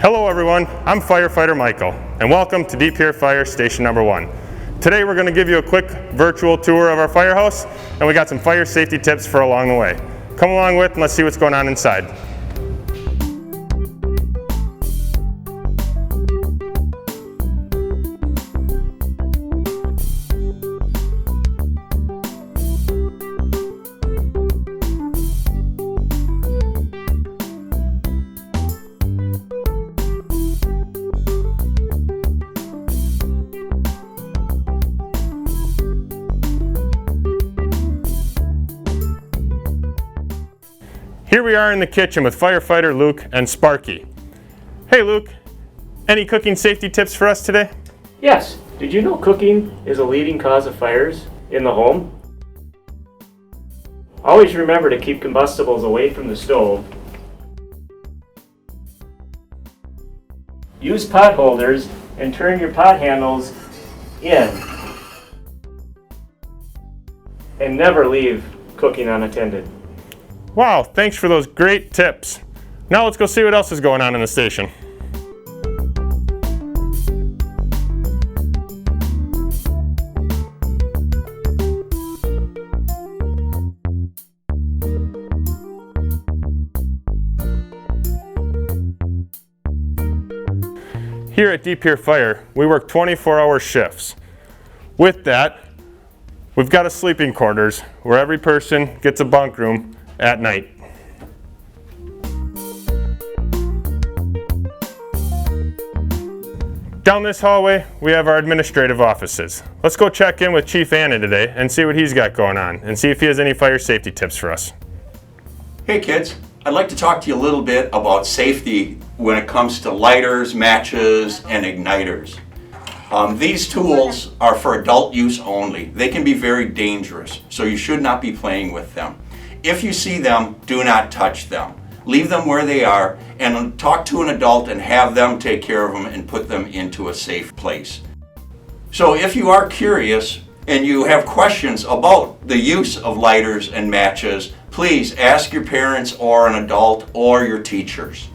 Hello everyone, I'm Firefighter Michael, and welcome to Deep Here Fire Station Number 1. Today we're going to give you a quick virtual tour of our firehouse, and we got some fire safety tips for along the way. Come along with and let's see what's going on inside. Here we are in the kitchen with firefighter Luke and Sparky. Hey Luke, any cooking safety tips for us today? Yes. Did you know cooking is a leading cause of fires in the home? Always remember to keep combustibles away from the stove. Use pot holders and turn your pot handles in. And never leave cooking unattended. Wow, thanks for those great tips. Now let's go see what else is going on in the station. Here at Deep Here Fire, we work 24-hour shifts. With that, we've got a sleeping quarters where every person gets a bunk room at night. Down this hallway, we have our administrative offices. Let's go check in with Chief Anna today and see what he's got going on and see if he has any fire safety tips for us. Hey kids, I'd like to talk to you a little bit about safety when it comes to lighters, matches, and igniters. These tools are for adult use only. They can be very dangerous, so you should not be playing with them. If you see them, do not touch them. Leave them where they are and talk to an adult and have them take care of them and put them into a safe place. So if you are curious and you have questions about the use of lighters and matches, please ask your parents or an adult or your teachers.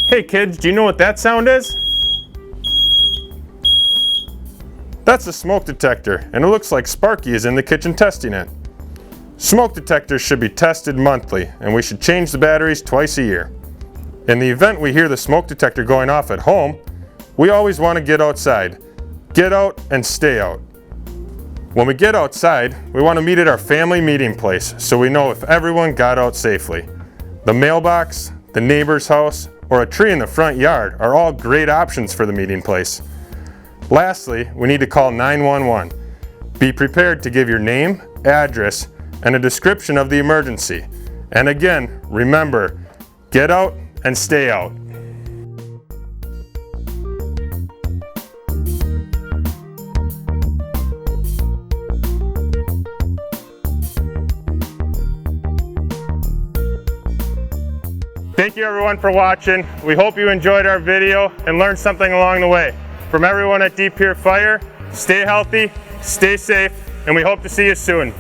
Hey kids, do you know what that sound is? That's a smoke detector, and it looks like Sparky is in the kitchen testing it. Smoke detectors should be tested monthly, and we should change the batteries twice a year. In the event we hear the smoke detector going off at home, we always want to get outside. Get out and stay out. When we get outside, we want to meet at our family meeting place so we know if everyone got out safely. The mailbox, the neighbor's house, or a tree in the front yard are all great options for the meeting place. Lastly, we need to call 911. Be prepared to give your name, address, and a description of the emergency. And again, remember, get out and stay out. Thank you everyone for watching. We hope you enjoyed our video and learned something along the way. From everyone at Deep Here Fire, stay healthy, stay safe, and we hope to see you soon.